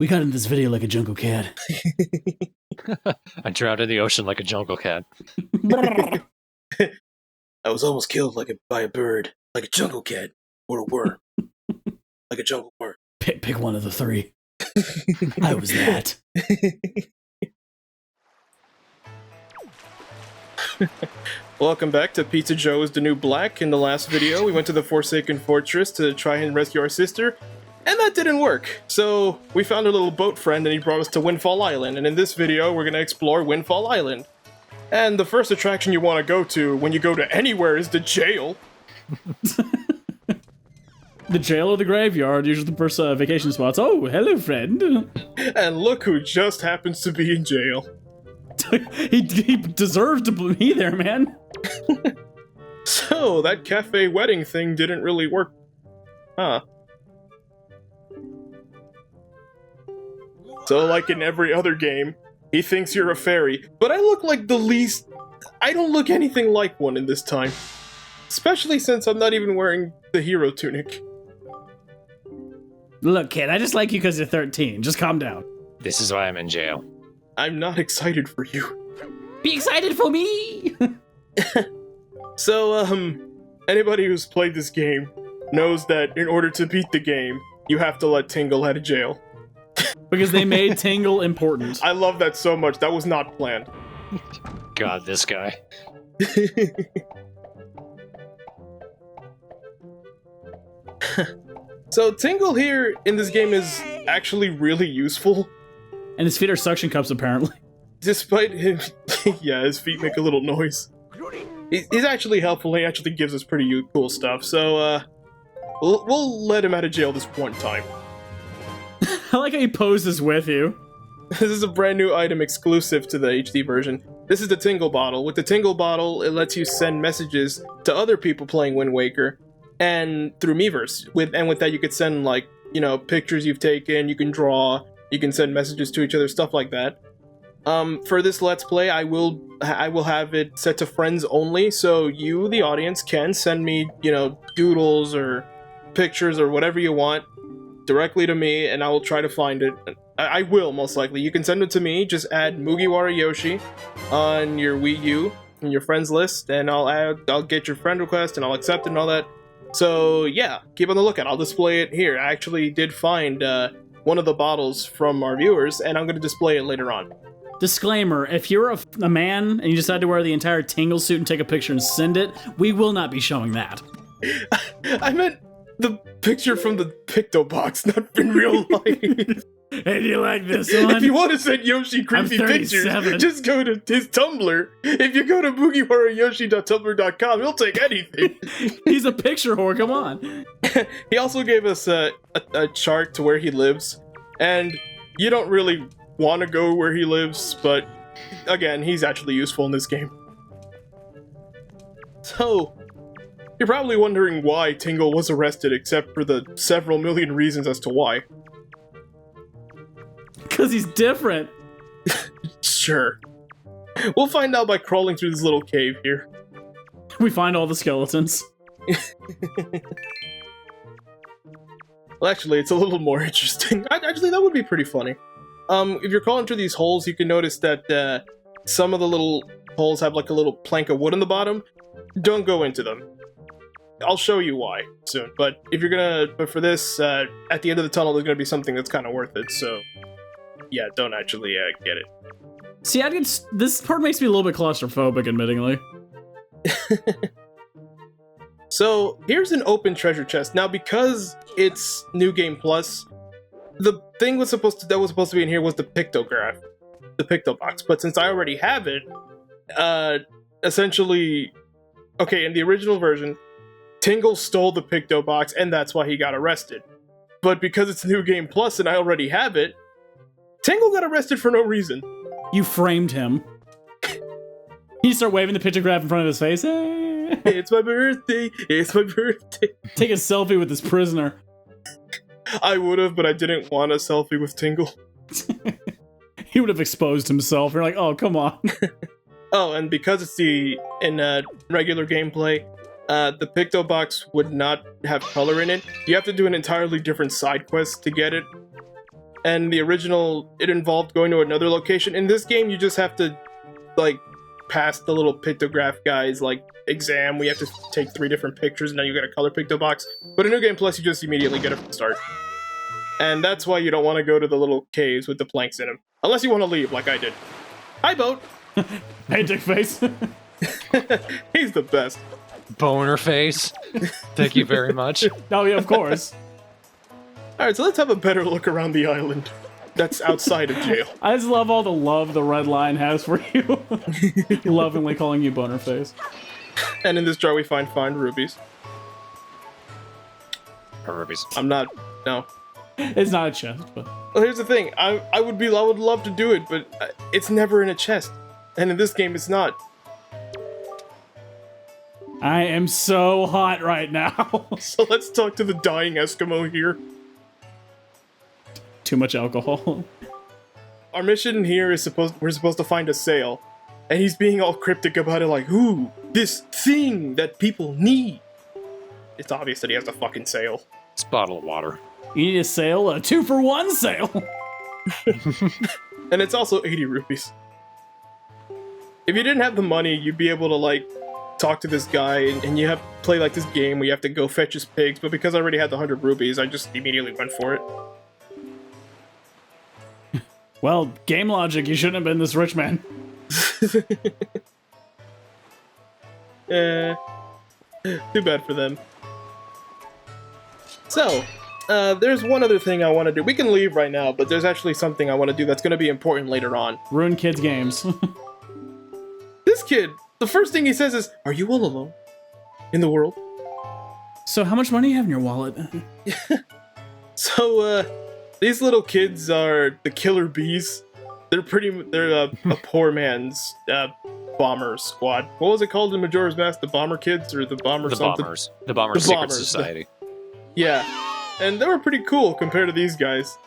We got in this video like a jungle cat. I drowned in the ocean like a jungle cat. I was almost killed by a bird, like a jungle cat, or a worm, like a jungle worm. Pick one of the three. I was that. Welcome back to Pizza Joe is the New Black. In the last video, we went to the Forsaken Fortress to try and rescue our sister, and that didn't work. So we found a little boat friend and he brought us to Windfall Island, and in this video, we're going to explore Windfall Island. And the first attraction you want to go to when you go to anywhere is the jail. The jail or the graveyard, usually the first vacation spots. Oh, hello, friend. And look who just happens to be in jail. he deserves to be there, man. So, that cafe wedding thing didn't really work. Huh. So, like in every other game, he thinks you're a fairy, but I look like the least... I don't look anything like one in this time. Especially since I'm not even wearing the hero tunic. Look, kid, I just like you because you're 13. Just calm down. This is why I'm in jail. I'm not excited for you. Be excited for me! So, anybody who's played this game knows that in order to beat the game, you have to let Tingle out of jail. Because they made Tingle important. I love that so much. That was not planned. God, this guy. So, Tingle here in this game is actually really useful. And his feet are suction cups, apparently. Despite him... yeah, his feet make a little noise. He's actually helpful. He actually gives us pretty cool stuff. So, we'll let him out of jail this one time. I like how he poses with you. This is a brand new item exclusive to the HD version. This is the Tingle Bottle. With the Tingle Bottle, it lets you send messages to other people playing Wind Waker, and through Miiverse. With that, you could send, like, you know, pictures you've taken, you can draw, you can send messages to each other, stuff like that. For this Let's Play, I will have it set to friends only, so you, the audience, can send me, you know, doodles or pictures or whatever you want directly to me, and I will try to find it. I will, most likely. You can send it to me, just add Mugiwara Yoshi on your Wii U, in your friends list, and I'll get your friend request, and I'll accept it and all that. So, yeah, keep on the lookout. I'll display it here. I actually did find one of the bottles from our viewers, and I'm going to display it later on. Disclaimer, if you're a man and you decide to wear the entire Tingle suit and take a picture and send it, we will not be showing that. I meant the picture from the Picto box, not in real life. Hey, do you like this one? If you want to send Yoshi creepy pictures, just go to his Tumblr. If you go to mugiwarayoshi.tumblr.com, he'll take anything. He's a picture whore, come on. He also gave us a chart to where he lives, and you don't really want to go where he lives, but again, he's actually useful in this game. So, you're probably wondering why Tingle was arrested, except for the several million reasons as to why. Because he's different. Sure. We'll find out by crawling through this little cave here. We find all the skeletons. Well, actually, it's a little more interesting. Actually, that would be pretty funny. If you're crawling through these holes, you can notice that some of the little holes have like a little plank of wood on the bottom. Don't go into them. I'll show you why soon. But for this, at the end of the tunnel, there's gonna be something that's kind of worth it. So, yeah, don't actually get it. See, this part makes me a little bit claustrophobic, admittingly. So here's an open treasure chest. Now, because it's New Game Plus, the thing that was supposed to be in here was the pictograph, the Picto box. But since I already have it, essentially, okay, in the original version, Tingle stole the Picto box, and that's why he got arrested. But because it's New Game Plus and I already have it, Tingle got arrested for no reason. You framed him. You start waving the pictograph in front of his face. Hey. It's my birthday. It's my birthday. Take a selfie with this prisoner. I would have, but I didn't want a selfie with Tingle. He would have exposed himself. You're like, oh, come on. Oh, and because it's in regular gameplay, the Picto box would not have color in it. You have to do an entirely different side quest to get it. and the original, it involved going to another location. In this game, you just have to, like, pass the little pictograph guy's, like, exam. We have to take 3 different pictures, and then you get a color picto box. But in New Game Plus, you just immediately get a start. And that's why you don't want to go to the little caves with the planks in them. Unless you want to leave, like I did. Hi, Boat! Hey, dick face. He's the best. Boner face. Thank you very much. Oh, yeah, of course. Alright, so let's have a better look around the island that's outside of jail. I just love all the love the red line has for you. Lovingly calling you boner face. And in this jar we find rubies. Rubies. I'm not... no. It's not a chest, but... Well, here's the thing. I would love to do it, but it's never in a chest. And in this game, it's not. I am so hot right now. So let's talk to the dying Eskimo here. Too much alcohol. Our mission here is we're supposed to find a sail. And he's being all cryptic about it like, ooh, this thing that people need. It's obvious that he has a fucking sail. It's a bottle of water. You need a sale? A 2-for-1 sale! And it's also 80 rupees. If you didn't have the money, you'd be able to, like, talk to this guy, and you have to play, like, this game where you have to go fetch his pigs, but because I already had the 100 rupees, I just immediately went for it. Well, game logic, you shouldn't have been this rich man. Too bad for them. So, there's one other thing I want to do. We can leave right now, but there's actually something I want to do that's going to be important later on. Ruin kids' games. This kid, the first thing he says is, "Are you all alone in the world?" So how much money do you have in your wallet? So, these little kids are the killer bees. They're a poor man's bomber squad. What was it called in Majora's Mask? The bomber kids or the bomber something? The Bombers Secret Society. Yeah. And they were pretty cool compared to these guys.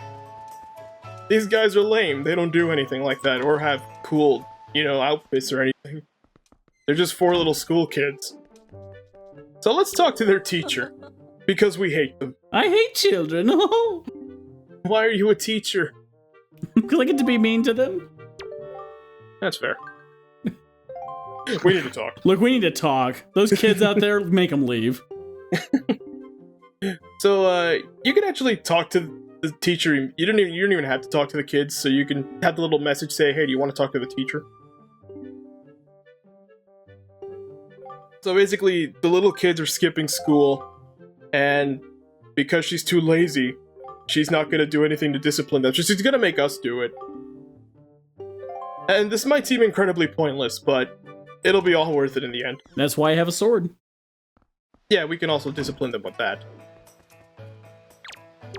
These guys are lame. They don't do anything like that or have cool, outfits or anything. They're just 4 little school kids. So let's talk to their teacher. Because we hate them. I hate children. Why are you a teacher? Because I get to be mean to them. That's fair. We need to talk. Look, we need to talk. Those kids out there, make them leave. So, you can actually talk to the teacher. You don't even have to talk to the kids, so you can have the little message say, "Hey, do you want to talk to the teacher?" So basically, the little kids are skipping school, and because she's too lazy, she's not going to do anything to discipline them. She's going to make us do it. And this might seem incredibly pointless, but it'll be all worth it in the end. That's why I have a sword. Yeah, we can also discipline them with that.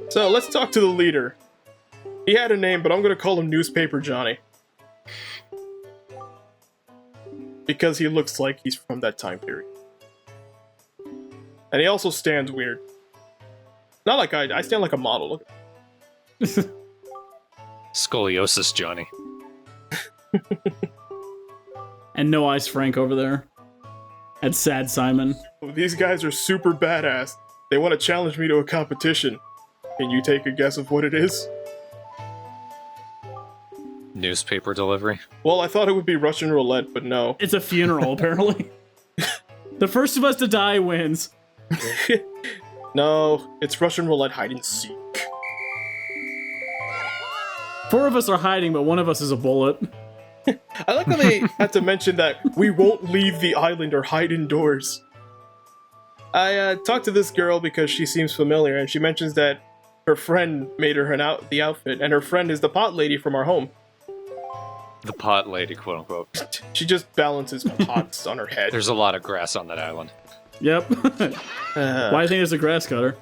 So, let's talk to the leader. He had a name, but I'm gonna call him Newspaper Johnny. Because he looks like he's from that time period. And he also stands weird. Not like I stand like a model. Look. Scoliosis Johnny. And No Ice Frank over there. And Sad Simon. These guys are super badass. They want to challenge me to a competition. Can you take a guess of what it is? Newspaper delivery. Well, I thought it would be Russian roulette, but no. It's a funeral, apparently. The first of us to die wins. No, it's Russian roulette hide and seek. 4 of us are hiding, but 1 of us is a bullet. I like how they had to mention that we won't leave the island or hide indoors. I talked to this girl because she seems familiar, and she mentions that her friend made her the outfit, and her friend is the pot lady from our home. The pot lady, quote unquote. She just balances pots on her head. There's a lot of grass on that island. Yep. Why do you think there's a grass cutter?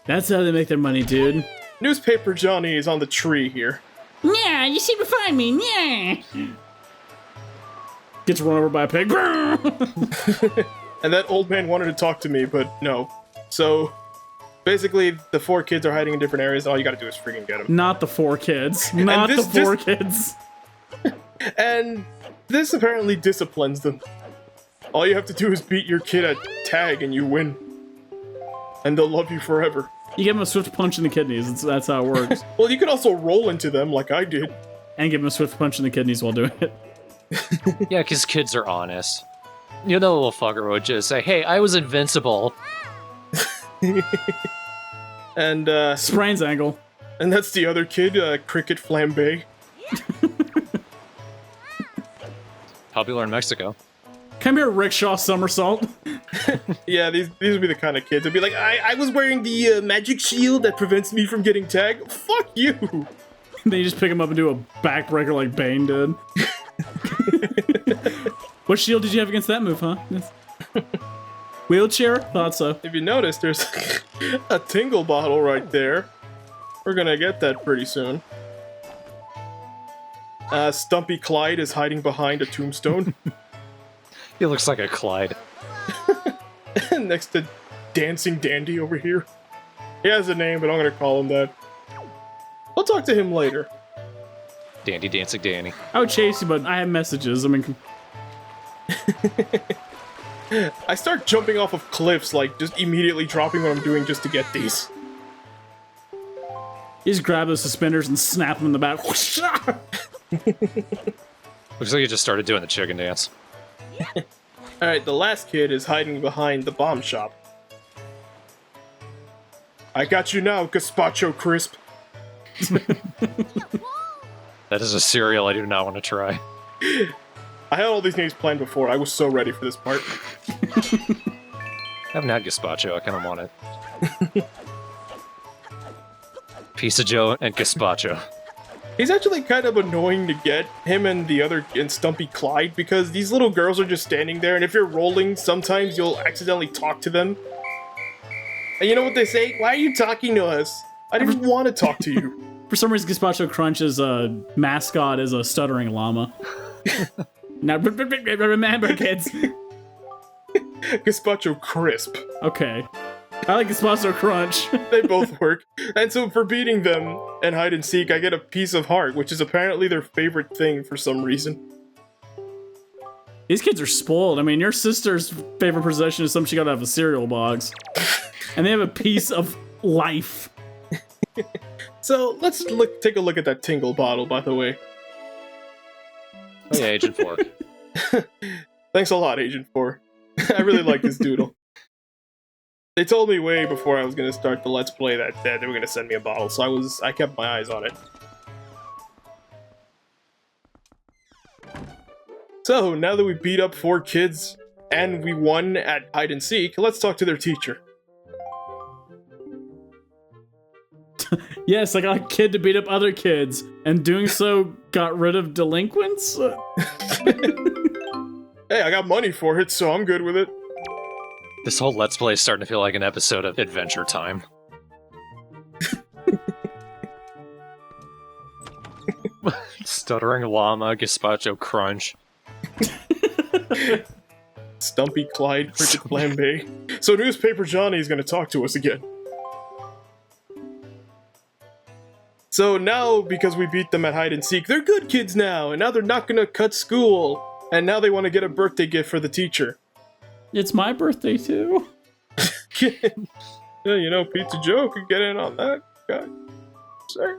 That's how they make their money, dude. Newspaper Johnny is on the tree here. Yeah, you seem to find me. Yeah. Gets run over by a pig. And that old man wanted to talk to me, but no. So, basically, the 4 kids are hiding in different areas. All you gotta do is freaking get them. Not the 4 kids. Not the 4 kids. And this apparently disciplines them. All you have to do is beat your kid at tag and you win. And they'll love you forever. You give him a swift punch in the kidneys. That's how it works. Well, you could also roll into them like I did. And give him a swift punch in the kidneys while doing it. Yeah, because kids are honest. You know, the little fucker would just say, "Hey, I was invincible." And Sprain's ankle. and that's the other kid, Cricket Flambe. Popular in Mexico. Come here, rickshaw somersault. Yeah, these would be the kind of kids. It'd be like, I was wearing the magic shield that prevents me from getting tagged. Fuck you. Then you just pick him up and do a backbreaker like Bane did. What shield did you have against that move, huh? Wheelchair? Thought so. If you notice, there's a tingle bottle right there. We're gonna get that pretty soon. Stumpy Clyde is hiding behind a tombstone. He looks like a Clyde. Next to Dancing Dandy over here. He has a name, but I'm gonna call him that. I'll talk to him later. Dandy Dancing Danny. I would chase you, but I have messages. I mean... I start jumping off of cliffs, like, just immediately dropping what I'm doing just to get these. You just grab those suspenders and snap them in the back. Looks like he just started doing the chicken dance. Alright, the last kid is hiding behind the bomb shop. I got you now, Gazpacho Crisp. That is a cereal I do not want to try. I had all these names planned before. I was so ready for this part. I haven't had gazpacho. I kind of want it. Pizza Joe and gazpacho. He's actually kind of annoying to get, him and the other, and Stumpy Clyde, because these little girls are just standing there, and if you're rolling, sometimes you'll accidentally talk to them. And you know what they say? Why are you talking to us? I didn't want to talk to you. For some reason, Gazpacho Crunch's mascot is a stuttering llama. Now, remember, kids. Gazpacho Crisp. Okay. I like Gazpacho Crunch. They both work. And so for beating them and hide and seek, I get a piece of heart, which is apparently their favorite thing for some reason. These kids are spoiled. I mean, your sister's favorite possession is something she gotta have a cereal box. And they have a piece of life. So let's take a look at that tingle bottle, by the way. Oh yeah, Agent 4. Thanks a lot, Agent 4. I really like this doodle. They told me way before I was gonna start the Let's Play that they were gonna send me a bottle, so I kept my eyes on it. So, now that we beat up 4 kids, and we won at hide and seek, let's talk to their teacher. Yes, I got a kid to beat up other kids, and doing so got rid of delinquents? Hey, I got money for it, so I'm good with it. This whole Let's Play is starting to feel like an episode of Adventure Time. Stuttering llama, gazpacho crunch. Stumpy Clyde, Cricket Flambe. So Newspaper Johnny is going to talk to us again. So now, because we beat them at hide and seek, they're good kids now, and now they're not going to cut school. And now they want to get a birthday gift for the teacher. It's my birthday, too. Yeah, you know, Pizza Joe could get in on that. God. Sorry.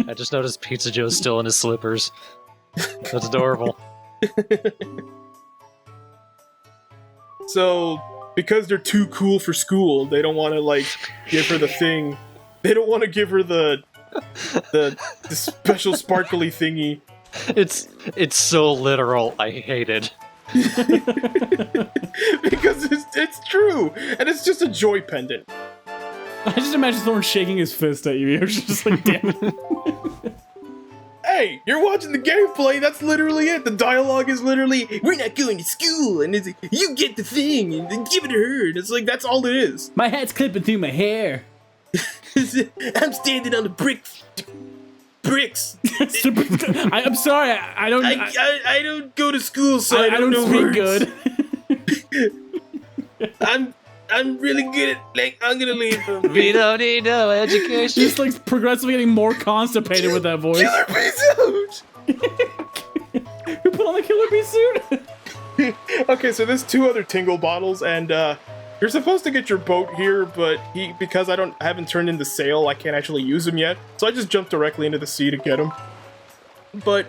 I just noticed Pizza Joe's still in his slippers. That's adorable. So, because they're too cool for school, they don't want to, like, give her the thing. They don't want to give her the special sparkly thingy. It's so literal. I hate it. Because it's true, and it's just a joy pendant. I just imagine Thorne shaking his fist at you. You're just like, damn it. Hey, you're watching the gameplay. That's literally it. The dialogue is literally, "We're not going to school," and it's like, "You get the thing and then give it to her." And it's like, that's all it is. My hat's clipping through my hair. I'm standing on the bricks. I'm sorry. I don't. I don't go to school, so I don't know speak words. good. I'm really good at, like, I'm gonna leave them. We don't need no education. Just like progressively getting more constipated with that voice. Killer Bee suit! Who put on the Killer Bee suit? Okay, so there's 2 other tingle bottles, and You're supposed to get your boat here, but because I haven't turned in the sail, I can't actually use him yet. So I just jumped directly into the sea to get him. But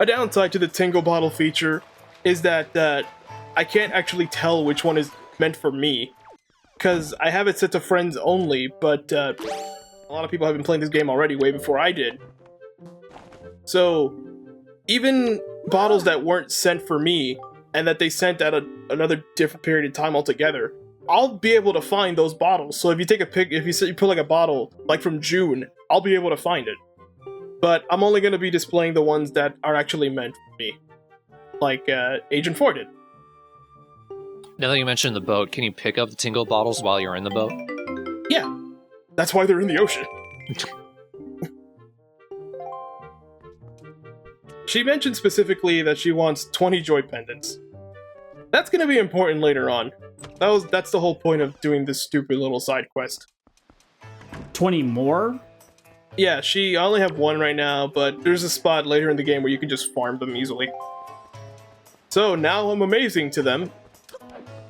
a downside to the Tingle Bottle feature is that I can't actually tell which one is meant for me. Because I have it set to friends only, but a lot of people have been playing this game already way before I did. So even bottles that weren't sent for me, and that they sent at another different period of time altogether, I'll be able to find those bottles. So if you take a pic, if you put like a bottle like from June, I'll be able to find it. But I'm only going to be displaying the ones that are actually meant for me, like Agent 4 did. Now that you mentioned the boat, can you pick up the Tingle bottles while you're in the boat? Yeah, that's why they're in the ocean. She mentioned specifically that she wants 20 joy pendants. That's going to be important later on. That's the whole point of doing this stupid little side quest. 20 more? Yeah, I only have one right now, but there's a spot later in the game where you can just farm them easily. So now I'm amazing to them.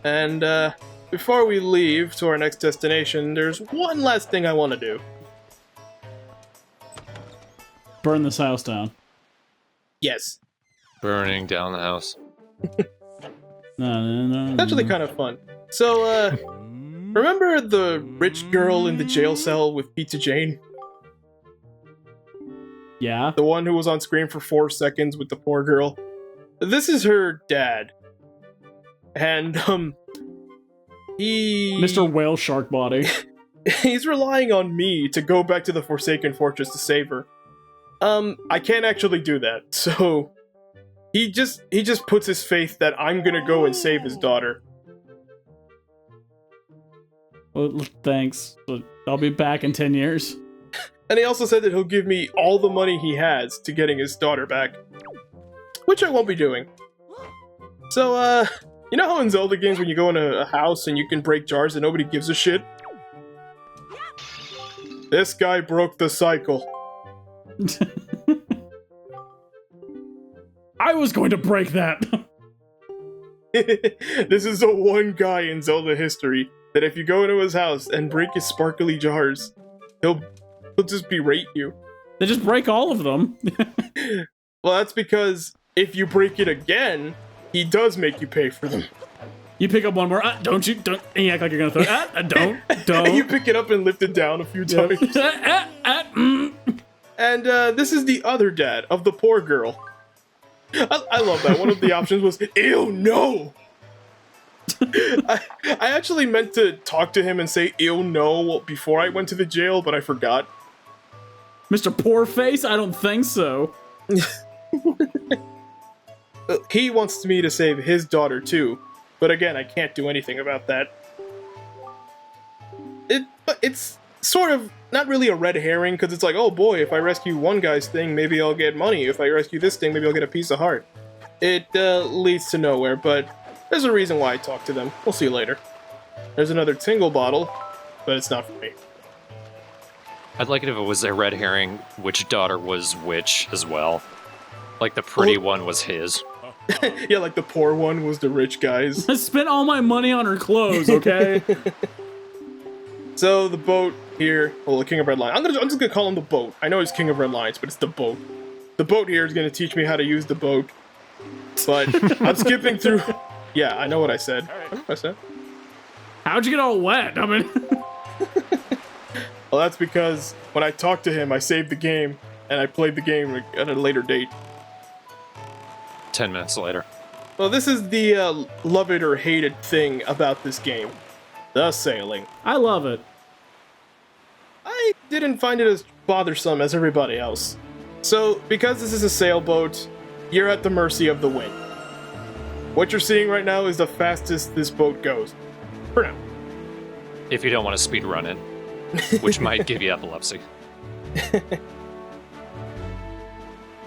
And before we leave to our next destination, there's one last thing I want to do. Burn this house down. Yes. Burning down the house. No. It's actually kind of fun. So, remember the rich girl in the jail cell with Pizza Jane? Yeah. The one who was on screen for 4 seconds with the poor girl? This is her dad. And, Mr. Whale Shark Body. he's relying on me to go back to the Forsaken Fortress to save her. I can't actually do that, so he just puts his faith that I'm gonna go and save his daughter. Well, thanks. I'll be back in 10 years. And he also said that he'll give me all the money he has to getting his daughter back. Which I won't be doing. So, you know how in Zelda games when you go in a house and you can break jars and nobody gives a shit? This guy broke the cycle. I was going to break that. This is the one guy in Zelda history that if you go into his house and break his sparkly jars, he'll just berate you. They just break all of them. Well, that's because if you break it again, he does make you pay for them. You pick up one more. Don't you act like you're gonna throw it. Don't. You pick it up and lift it down a few times. And this is the other dad of the poor girl. I love that. One of the options was, ew, no! I actually meant to talk to him and say, ew, no, before I went to the jail, but I forgot. Mr. Poorface? I don't think so. He wants me to save his daughter, too. But again, I can't do anything about that. It's sort of not really a red herring, because it's like, oh boy, if I rescue one guy's thing, maybe I'll get money. If I rescue this thing, maybe I'll get a piece of heart. It leads to nowhere, but there's a reason why I talk to them. We'll see later. There's another Tingle bottle, but it's not for me. I'd like it if it was a red herring, which daughter was which as well. Like the pretty one was his. Yeah, like the poor one was the rich guy's. I spent all my money on her clothes, okay? So the boat here, well, the King of Red Lions. I'm just gonna call him the boat. I know he's King of Red Lions, but it's the boat. The boat here is gonna teach me how to use the boat. But I'm skipping through. Yeah, I know what I said. I know what I said. How'd you get all wet? I mean, well, that's because when I talked to him, I saved the game and I played the game at a later date. 10 minutes later. Well, this is the love it or hate it thing about this game. The sailing. I love it. I didn't find it as bothersome as everybody else. So, because this is a sailboat, you're at the mercy of the wind. What you're seeing right now is the fastest this boat goes. For now. If you don't want to speed run it, which might give you epilepsy.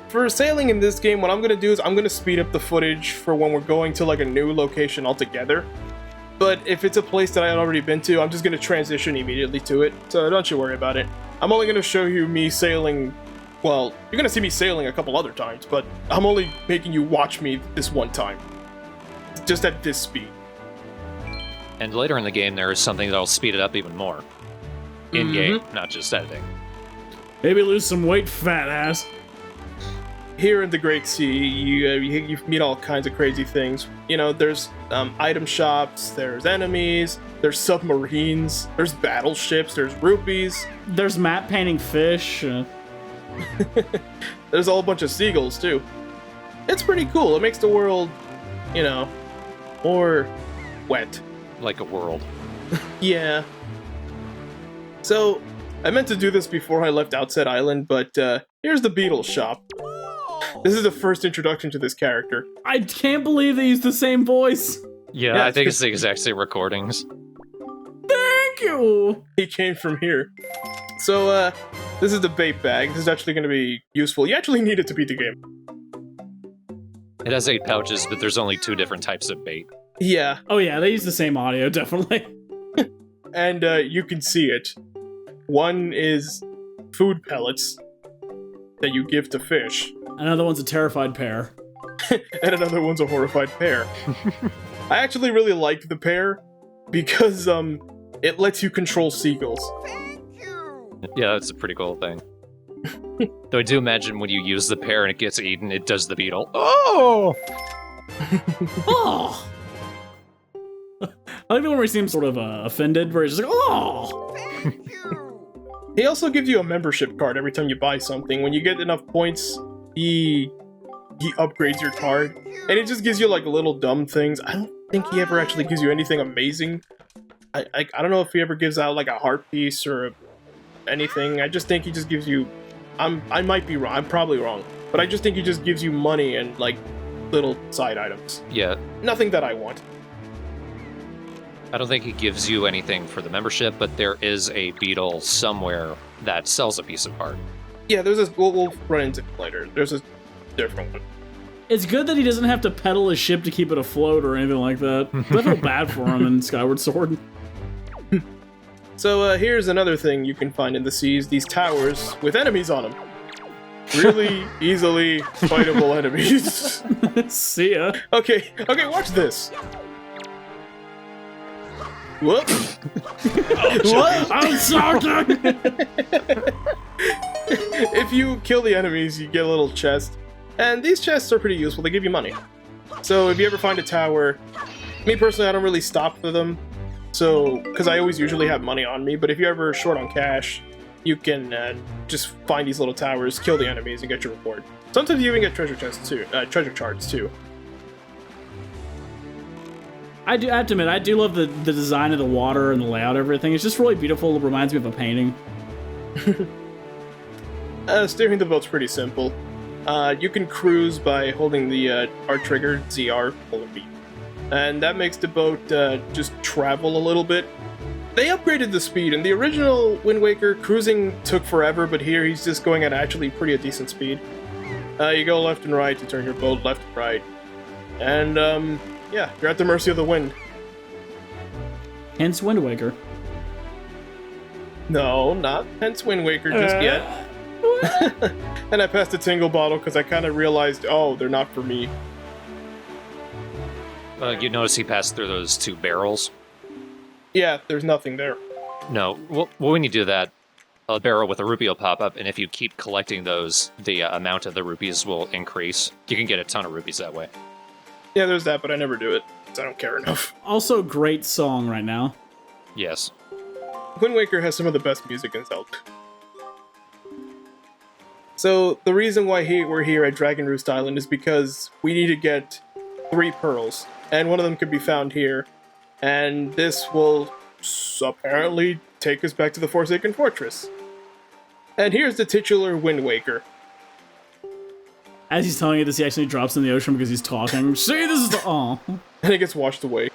For sailing in this game, what I'm going to do is I'm going to speed up the footage for when we're going to like a new location altogether. But if it's a place that I had already been to, I'm just going to transition immediately to it. So don't you worry about it. I'm only going to show you me sailing. Well, you're going to see me sailing a couple other times, but I'm only making you watch me this one time. Just at this speed. And later in the game, there is something that'll speed it up even more. In-game, not just editing. Maybe lose some weight, fat ass. Here in the Great Sea, you meet all kinds of crazy things. You know, there's item shops, there's enemies, there's submarines, there's battleships, there's rupees. There's map painting fish. There's a whole bunch of seagulls, too. It's pretty cool. It makes the world, you know, more wet. Like a world. Yeah. So, I meant to do this before I left Outset Island, but here's the Beetle shop. This is the first introduction to this character. I can't believe they used the same voice. Yeah, I think it's the exact same recordings. Thank you. He came from here. So, this is the bait bag. This is actually going to be useful. You actually need it to beat the game. It has 8 pouches, but there's only 2 different types of bait. Yeah. Oh yeah, they use the same audio, definitely. And you can see it. One is food pellets that you give to fish. Another one's a terrified pear. And another one's a horrified pear. I actually really liked the pear because it lets you control seagulls. Yeah, that's a pretty cool thing. Though I do imagine when you use the pear and it gets eaten, it does the beetle. Oh! Oh! I like the one where he seems sort of offended, where he's just like, oh! He also gives you a membership card every time you buy something. When you get enough points, he upgrades your card. And it just gives you like little dumb things. I don't think he ever actually gives you anything amazing. I don't know if he ever gives out like a heart piece or anything. I just think he just gives you... I might be wrong. I'm probably wrong. But I just think he just gives you money and like little side items. Yeah. Nothing that I want. I don't think he gives you anything for the membership, but there is a beetle somewhere that sells a piece of art. Yeah, there's this... We'll run into it later. There's a different one. It's good that he doesn't have to pedal his ship to keep it afloat or anything like that. I feel bad for him in Skyward Sword. So here's another thing you can find in the seas. These towers with enemies on them. Really easily fightable enemies. See ya. Okay, watch this. Whoop. What? I'm sorry. If you kill the enemies, you get a little chest. And these chests are pretty useful. They give you money. So if you ever find a tower... Me personally, I don't really stop for them. So, because I always usually have money on me. But if you're ever short on cash, you can just find these little towers, kill the enemies, and get your reward. Sometimes you even get treasure chests too. Treasure charts too. I have to admit, I do love the design of the water and the layout of everything. It's just really beautiful. It reminds me of a painting. Steering the boat's pretty simple. You can cruise by holding the R trigger, ZR, holding B. And that makes the boat just travel a little bit. They upgraded the speed. In the original Wind Waker, cruising took forever, but here he's just going at actually pretty a decent speed. You go left and right to turn your boat left and right. And, yeah, you're at the mercy of the wind. Hence Wind Waker. No, not hence Wind Waker just yet. And I passed the tingle bottle because I kind of realized, oh, they're not for me. You notice he passed through those 2 barrels? Yeah, there's nothing there. No. Well, when you do that, a barrel with a rupee will pop up, and if you keep collecting those, the amount of the rupees will increase. You can get a ton of rupees that way. Yeah, there's that, but I never do it, because I don't care enough. Also, great song right now. Yes. Wind Waker has some of the best music in Zelda. So, the reason why we're here at Dragon Roost Island is because we need to get 3 pearls, and one of them could be found here. And this will apparently take us back to the Forsaken Fortress. And here's the titular Wind Waker. As he's telling you this, he actually drops in the ocean because he's talking. See, this is the... Aw. And it gets washed away.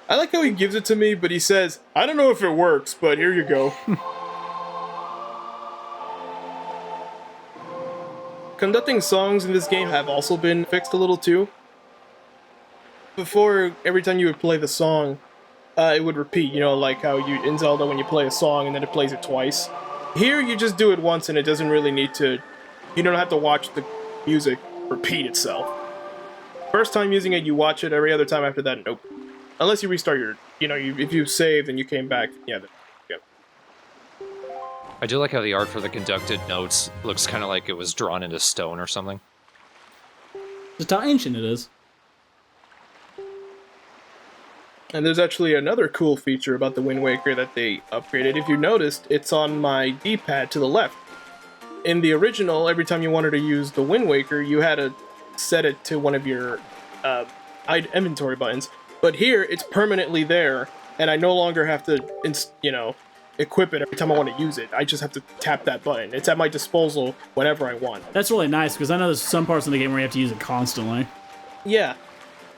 I like how he gives it to me, but he says, I don't know if it works, but here you go. Conducting songs in this game have also been fixed a little too. Before, every time you would play the song, it would repeat, you know, like how you in Zelda when you play a song and then it plays it twice. Here, you just do it once and it doesn't really need to... You don't have to watch the music repeat itself. First time using it, you watch it. Every other time after that, nope. Unless you restart your, if you saved and you came back, yeah. I do like how the art for the conducted notes looks kind of like it was drawn into stone or something. Just how ancient it is. And there's actually another cool feature about the Wind Waker that they upgraded. If you noticed, it's on my D-pad to the left. In the original, every time you wanted to use the Wind Waker, you had to set it to one of your inventory buttons. But here, it's permanently there, and I no longer have to, equip it every time I want to use it. I just have to tap that button. It's at my disposal whenever I want. That's really nice, because I know there's some parts in the game where you have to use it constantly. Yeah.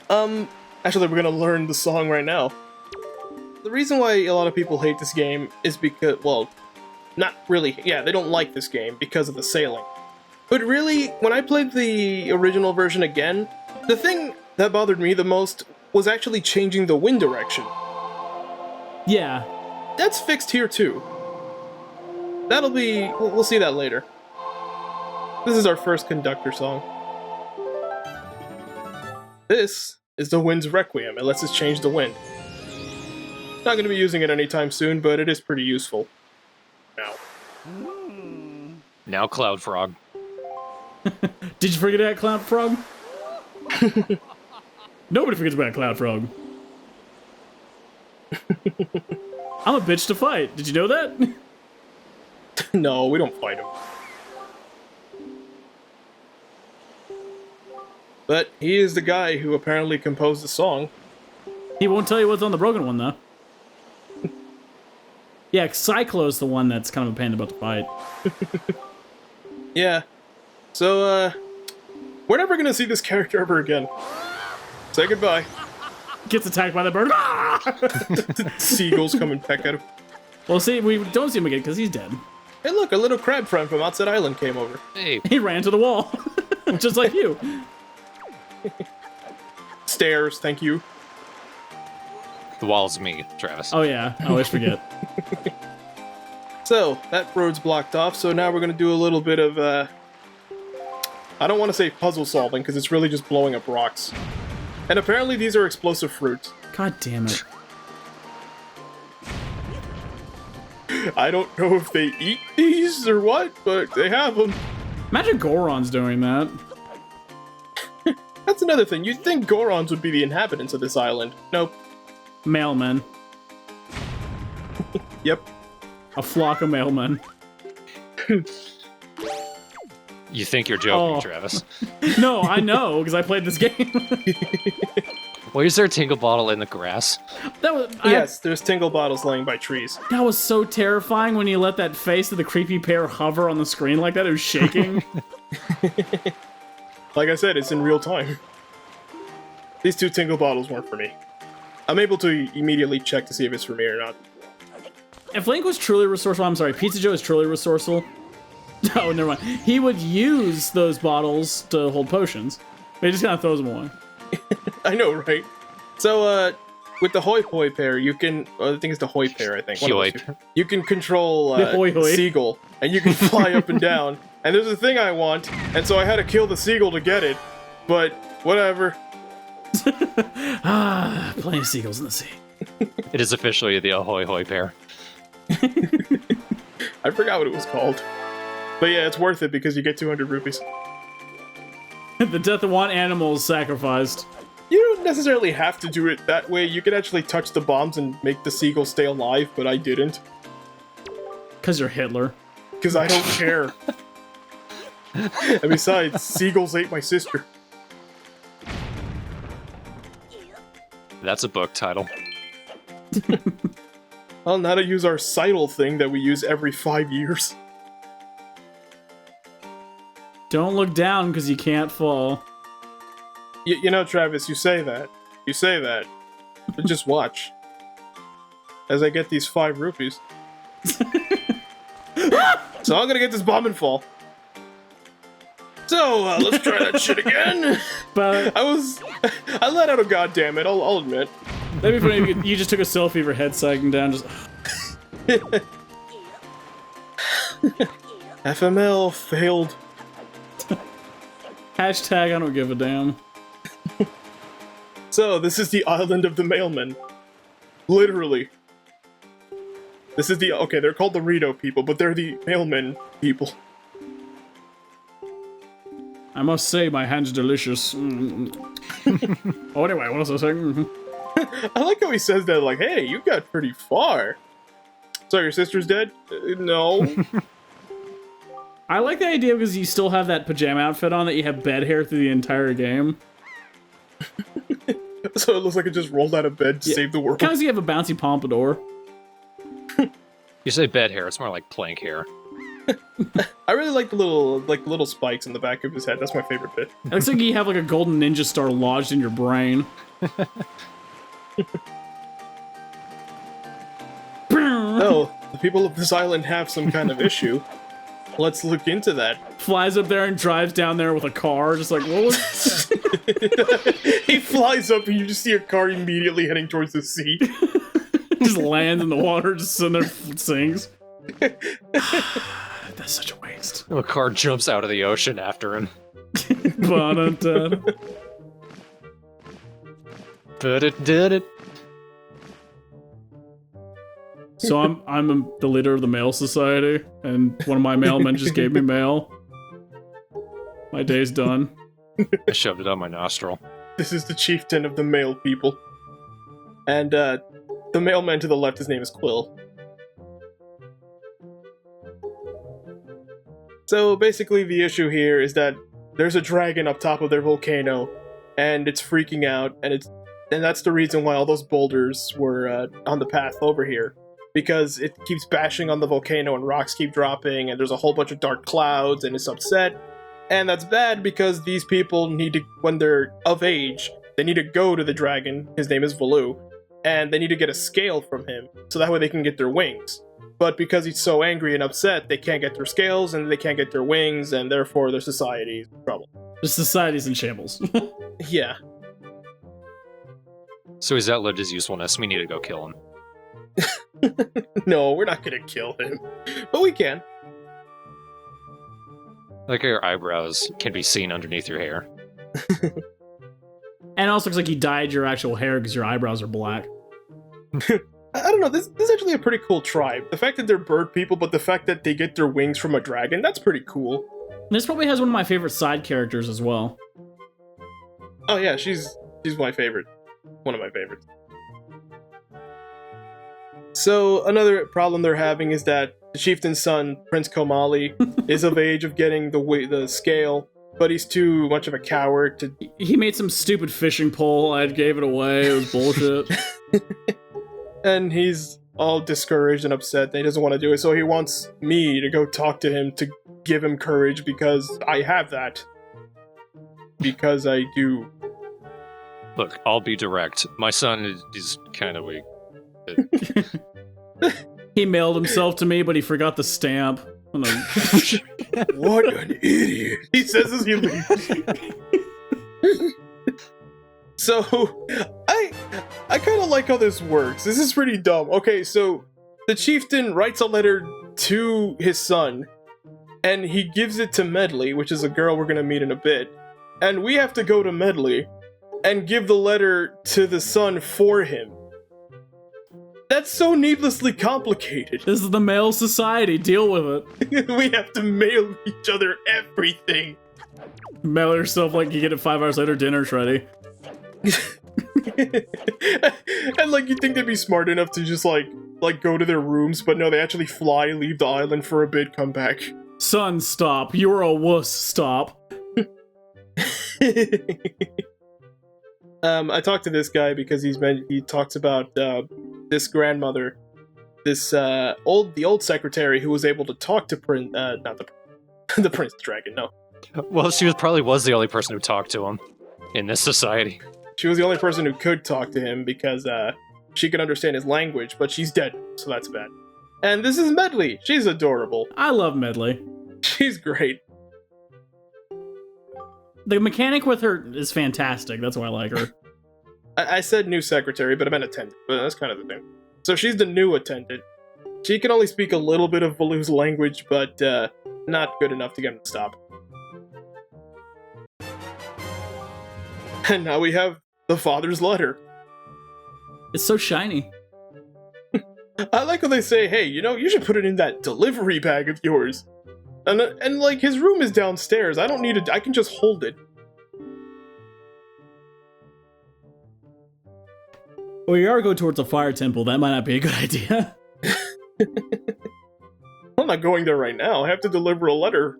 Actually, we're gonna learn the song right now. The reason why a lot of people hate this game is because, well, not really, yeah, they don't like this game because of the sailing. But really, when I played the original version again, the thing that bothered me the most was actually changing the wind direction. Yeah. That's fixed here too. That'll be, we'll see that later. This is our first conductor song. This is the Wind's Requiem. It lets us change the wind. Not going to be using it anytime soon, but it is pretty useful. Now. Now Cloud Frog. Did you forget about Cloud Frog? Nobody forgets about Cloud Frog. I'm a bitch to fight. Did you know that? No, we don't fight him. But he is the guy who apparently composed the song. He won't tell you what's on the broken one, though. Yeah, Cyclo's the one that's kind of a pain about the fight. Yeah. So, we're never gonna see this character ever again. Say goodbye. Gets attacked by the bird. Seagulls come and peck at him. Well, see, we don't see him again because he's dead. Hey look, a little crab friend from outside island came over. Hey. He ran to the wall. Just like you. Stairs, thank you. The wall's me, Travis. Oh yeah, I always forget. So, that road's blocked off, so now we're gonna do a little bit of, I don't want to say puzzle solving, because it's really just blowing up rocks. And apparently these are explosive fruits. God damn it. I don't know if they eat these or what, but they have them. Imagine Goron's doing that. That's another thing. You'd think Gorons would be the inhabitants of this island. Nope. Mailmen. Yep. A flock of mailmen. You think you're joking, Oh. Travis. No, I know, because I played this game. Why is there a tingle bottle in the grass? That was Yes, there's tingle bottles laying by trees. that was so terrifying when you let that face of the creepy pair hover on the screen like that. It was shaking. Like I said, it's in real time. These two tingle bottles weren't for me. I'm able to immediately check to see if it's for me or not. If Link was truly resourceful, I'm sorry, Pizza Joe is truly resourceful. Oh, never mind. He would use those bottles to hold potions. But he just kind of throws them away. I know, right? So, with the Hoi Hoi pair, you can... I think it's the Hoi pair, I think. One of those Hoi. two. You can control The Hoi Hoi. Seagull, and you can fly up and down. And there's a thing I want, and so I had to kill the Seagull to get it. But, whatever. Plenty of seagulls in the sea. It is officially the Ahoy Hoy pair. I forgot what it was called. But yeah, it's worth it because you get 200 rupees. The death of one animal is sacrificed. You don't necessarily have to do it that way. You can actually touch the bombs and make the Seagull stay alive, but I didn't. Because you're Hitler. Because I don't care. And besides, seagulls ate my sister. That's a book title. Well, now to use our sidle thing that we use every 5 years. Don't look down because you can't fall. You know, Travis, you say that. You say that. But just watch. As I get these 5 rupees. So I'm gonna get this bomb and fall. So, let's try that shit again. But I let out a goddammit, I'll admit. that'd be funny if you just took a selfie of your head sagging down, just... FML failed. Hashtag I don't give a damn. So, this is the island of the mailmen. Literally. This is the... Okay, they're called the Rito people, but they're the mailmen people. I must say, my hand's delicious. Oh, anyway, what was I saying? I like how he says that, like, hey, you got pretty far. So, your sister's dead? No. I like the idea because you still have that pajama outfit on that you have bed hair through the entire game. So it looks like it just rolled out of bed to save the world. Kind of you have a bouncy pompadour. You say bed hair, it's more like plank hair. I really like the little spikes in the back of his head. That's my favorite bit. It looks like you have like a golden ninja star lodged in your brain. Oh, the people of this island have some kind of issue. Let's look into that. Flies up there and drives down there with a car, just like, what was... He flies up and you just see a car immediately heading towards the sea. Just lands in the water, just sitting there, sinks. That's such a waste. A car jumps out of the ocean after him. But it did it. So I'm the leader of the mail society, and one of my mailmen just gave me mail. My day's done. I shoved it on my nostril. This is the chieftain of the mail people. And the mailman to the left, his name is Quill. So basically the issue here is that there's a dragon up top of their volcano, and it's freaking out, and that's the reason why all those boulders were on the path over here. Because it keeps bashing on the volcano and rocks keep dropping, and there's a whole bunch of dark clouds, and it's upset. And that's bad because these people need to, when they're of age, they need to go to the dragon, his name is Valu, and they need to get a scale from him, so that way they can get their wings. But because he's so angry and upset, they can't get their scales, and they can't get their wings, and therefore their society is in trouble. The society's in shambles. Yeah. So he's outlived his usefulness. We need to go kill him. No, we're not gonna kill him. But we can. Like your eyebrows can be seen underneath your hair. And it also looks like you dyed your actual hair because your eyebrows are black. I don't know, this is actually a pretty cool tribe. The fact that they're bird people, but the fact that they get their wings from a dragon, that's pretty cool. This probably has one of my favorite side characters as well. Oh yeah, she's my favorite. One of my favorites. So, another problem they're having is that the chieftain's son, Prince Komali, is of age of getting the scale, but he's too much of a coward to... He made some stupid fishing pole, I gave it away, it was bullshit. And he's all discouraged and upset, and he doesn't want to do it, so he wants me to go talk to him to give him courage, because I have that. Because I do. Look, I'll be direct. My son is kind of weak. He mailed himself to me, but he forgot the stamp. What an idiot! He says as he leaves. So, I kind of like how this works. This is pretty dumb. Okay, so the chieftain writes a letter to his son, and he gives it to Medley, which is a girl we're gonna meet in a bit. And we have to go to Medley and give the letter to the son for him. That's so needlessly complicated. This is the mail society, deal with it. We have to mail each other everything. Mail yourself like you get it 5 hours later, dinner's ready. And like, you'd think they'd be smart enough to just like go to their rooms, but no, they actually fly, leave the island for a bit, come back. Son, stop. You're a wuss, stop. I talked to this guy because he talks about this grandmother, this the old secretary who was able to talk to not the Prince Dragon, no. Well, she probably was the only person who talked to him in this society. She was the only person who could talk to him because she could understand his language, but she's dead, so that's bad. And this is Medley. She's adorable. I love Medley. She's great. The mechanic with her is fantastic. That's why I like her. I said new secretary, but I meant attendant. But that's kind of the thing. So she's the new attendant. She can only speak a little bit of Valu's language, but not good enough to get him to stop. And now we have the father's letter. It's so shiny. I like when they say, hey, you know, you should put it in that delivery bag of yours. And like, his room is downstairs. I don't need it. I can just hold it. Well, you are going towards a fire temple. That might not be a good idea. I'm not going there right now. I have to deliver a letter.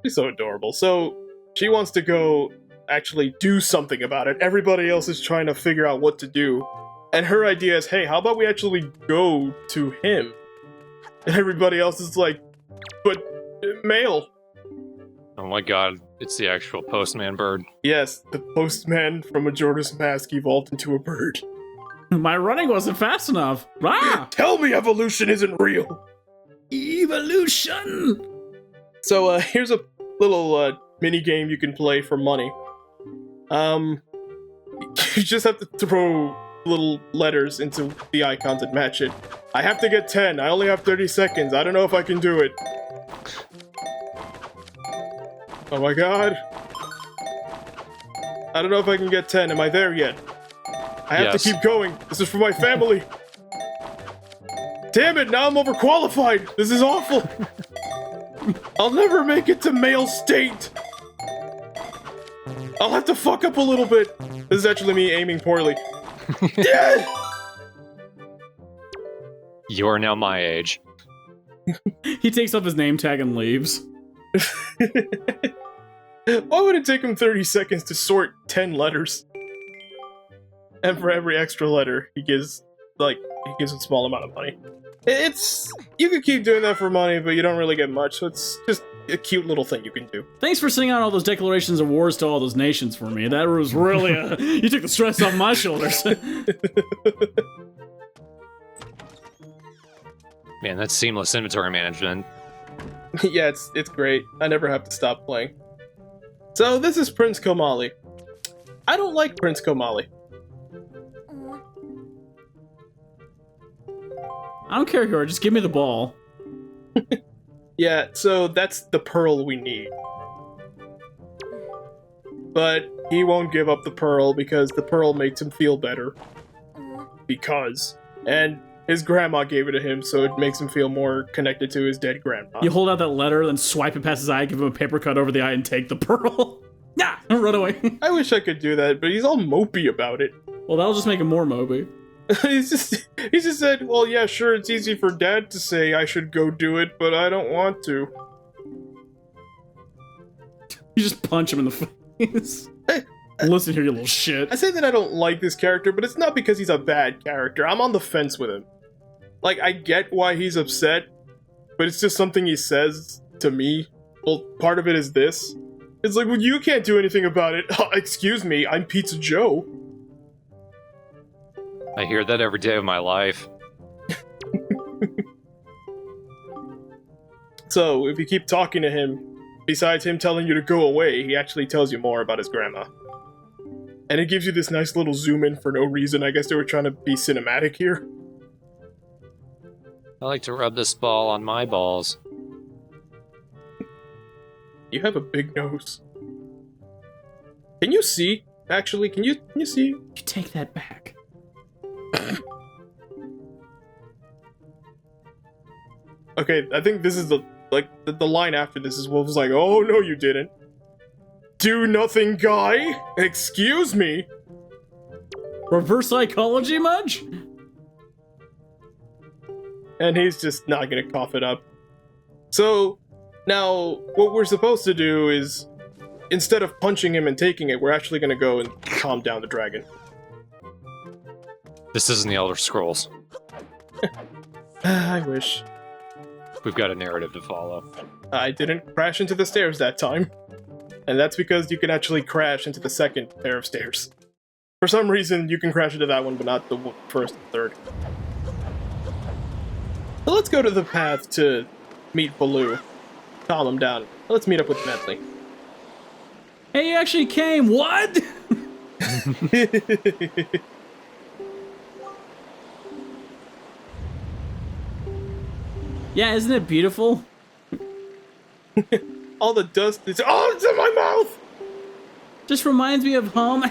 She's so adorable. So, she wants to go actually do something about it. Everybody else is trying to figure out what to do. And her idea is, hey, how about we actually go to him? And everybody else is like, but mail. Oh my god, it's the actual postman bird. Yes, the postman from Majora's Mask evolved into a bird. My running wasn't fast enough. Ah! Tell me evolution isn't real! Evolution! So, here's a little, mini game you can play for money. You just have to throw little letters into the icons and match it. I have to get 10. I only have 30 seconds. I don't know if I can do it. Oh my god. I don't know if I can get 10. Am I there yet? I have to keep going. This is for my family. Damn it, now I'm overqualified. This is awful. I'll never make it to male state. I'll have to fuck up a little bit. This is actually me aiming poorly. Yeah! You are now my age. He takes off his name tag and leaves. Why would it take him 30 seconds to sort 10 letters? And for every extra letter, he gives a small amount of money. You could keep doing that for money, but you don't really get much, so it's just a cute little thing you can do. Thanks for sending out all those declarations of wars to all those nations for me. That was really you took the stress off my shoulders. Man, that's seamless inventory management. Yeah, it's great. I never have to stop playing. So this is Prince Komali. I don't like Prince Komali. I don't care who you are, just give me the ball. Yeah, so that's the pearl we need. But he won't give up the pearl because the pearl makes him feel better. And his grandma gave it to him, so it makes him feel more connected to his dead grandma. You hold out that letter, then swipe it past his eye, give him a paper cut over the eye, and take the pearl. Nah, run away. I wish I could do that, but he's all mopey about it. Well, that'll just make him more Moby. He just said, well, yeah, sure, it's easy for Dad to say I should go do it, but I don't want to. You just punch him in the face. Listen here, you little shit. I say that I don't like this character, but it's not because he's a bad character. I'm on the fence with him. Like, I get why he's upset, but it's just something he says to me. Well, part of it is this. It's like, well, you can't do anything about it. Excuse me, I'm Pizza Joe. I hear that every day of my life. So, if you keep talking to him, besides him telling you to go away, he actually tells you more about his grandma. And it gives you this nice little zoom in for no reason. I guess they were trying to be cinematic here. I like to rub this ball on my balls. You have a big nose. Can you see? Actually, can you see? You take that back. Okay, I think this is the line after this is Wolf's like, oh no you didn't. Do nothing, guy? Excuse me? Reverse psychology much? And he's just not gonna cough it up. So, now, what we're supposed to do is, instead of punching him and taking it, we're actually gonna go and calm down the dragon. This isn't the Elder Scrolls. I wish. We've got a narrative to follow. I didn't crash into the stairs that time. And that's because you can actually crash into the second pair of stairs. For some reason, you can crash into that one, but not the first and third. So let's go to the path to meet Baloo. Calm him down. Let's meet up with Medley. Hey, you actually came. What? Yeah, isn't it beautiful? all the dust is... Oh, it's in my mouth! Just reminds me of home.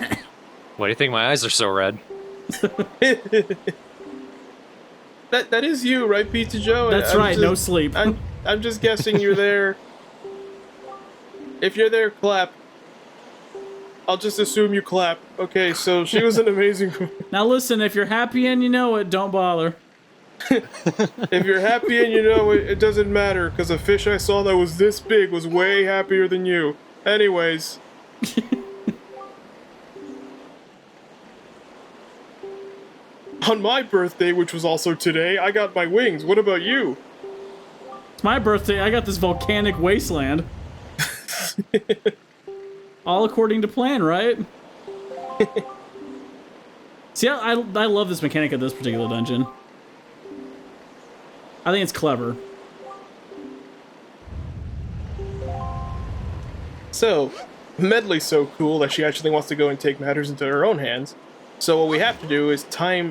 Why do you think my eyes are so red? That is you, right, Pizza Joe? That's I'm right, just- no sleep. I'm just guessing you're there. If you're there, clap. I'll just assume you clap. Okay, so she was an amazing... Now listen, if you're happy and you know it, don't bother. If you're happy and you know it, it doesn't matter, because a fish I saw that was this big was way happier than you. Anyways. On my birthday, which was also today, I got my wings. What about you? It's my birthday, I got this volcanic wasteland. All according to plan, right? See, I love this mechanic of this particular dungeon. I think it's clever. So, Medley's so cool that she actually wants to go and take matters into her own hands. So what we have to do is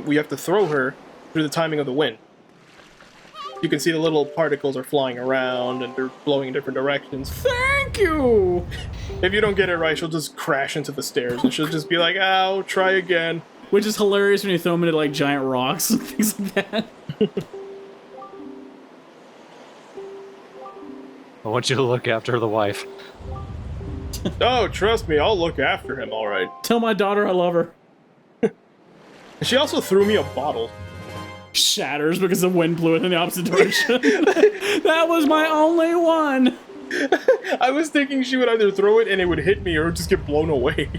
we have to throw her through the timing of the wind. You can see the little particles are flying around and they're blowing in different directions. Thank you! If you don't get it right, she'll just crash into the stairs and she'll just be like, ow, try again. Which is hilarious when you throw them into like giant rocks and things like that. I want you to look after the wife. Oh, trust me, I'll look after him, alright. Tell my daughter I love her. She also threw me a bottle. Shatters because the wind blew it in the opposite direction. That was my only one! I was thinking she would either throw it and it would hit me or just get blown away.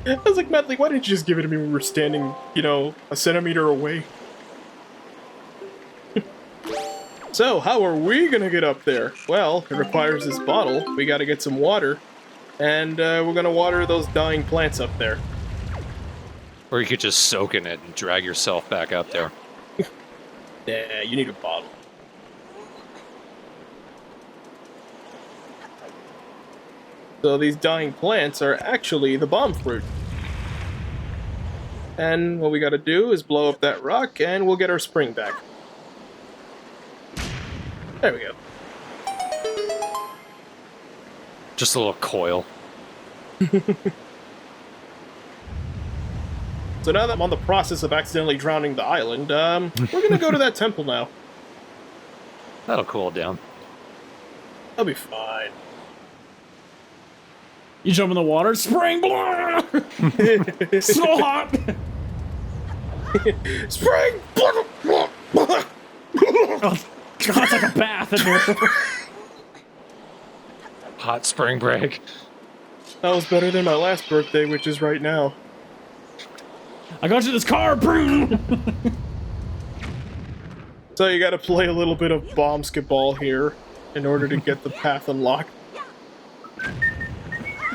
I was like, Medley, why didn't you just give it to me when we were standing, you know, a centimeter away? So, how are we gonna get up there? Well, it requires this bottle. We gotta get some water. And we're gonna water those dying plants up there. Or you could just soak in it and drag yourself back up there. Yeah, you need a bottle. So these dying plants are actually the bomb fruit. And what we gotta do is blow up that rock and we'll get our spring back. There we go. Just a little coil. So now that I'm on the process of accidentally drowning the island, we're gonna go to that temple now. That'll cool it down. I'll be fine. You jump in the water, spring, blah! So hot! Spring! Oh, God, it's like a bath in here. Hot spring break. That was better than my last birthday, which is right now. I got you this car! So you gotta play a little bit of bombsketball here in order to get the path unlocked.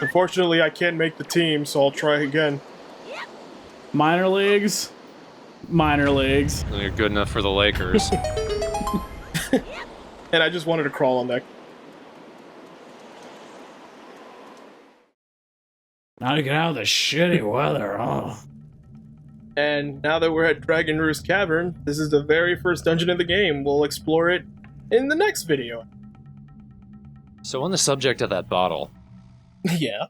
Unfortunately, I can't make the team, so I'll try again. Minor leagues. Minor leagues. You're good enough for the Lakers. And I just wanted to crawl on that. Now to get out of the shitty weather, oh. And now that we're at Dragon Roost Cavern, this is the very first dungeon of the game. We'll explore it in the next video. So on the subject of that bottle, Yeah.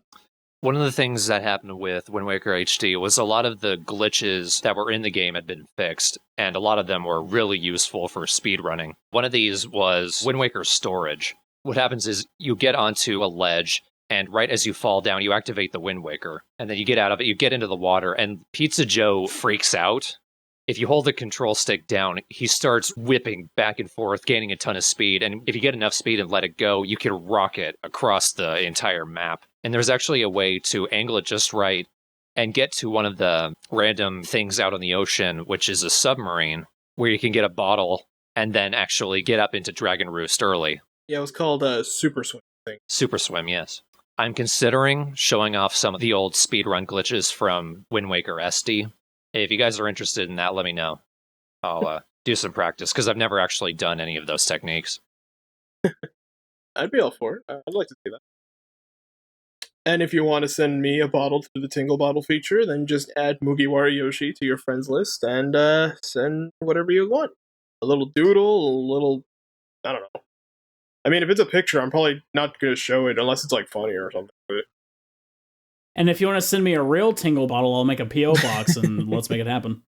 one of the things that happened with Wind Waker HD was a lot of the glitches that were in the game had been fixed, and a lot of them were really useful for speedrunning. One of these was Wind Waker storage. What happens is you get onto a ledge, and right as you fall down, you activate the Wind Waker, and then you get out of it, you get into the water, and Pizza Joe freaks out. If you hold the control stick down, he starts whipping back and forth, gaining a ton of speed, and if you get enough speed and let it go, you can rocket across the entire map. And there's actually a way to angle it just right and get to one of the random things out on the ocean, which is a submarine, where you can get a bottle and then actually get up into Dragon Roost early. Yeah, it was called Super Swim thing. Super Swim, yes. I'm considering showing off some of the old speedrun glitches from Wind Waker SD. If you guys are interested in that, let me know. I'll do some practice, because I've never actually done any of those techniques. I'd be all for it. I'd like to see that. And if you want to send me a bottle through the Tingle Bottle feature, then just add Mugiwara Yoshi to your friends list and send whatever you want. A little doodle, a little, I don't know. I mean, if it's a picture, I'm probably not going to show it unless it's like funny or something. But And if you want to send me a real tingle bottle, I'll make a PO box and let's make it happen.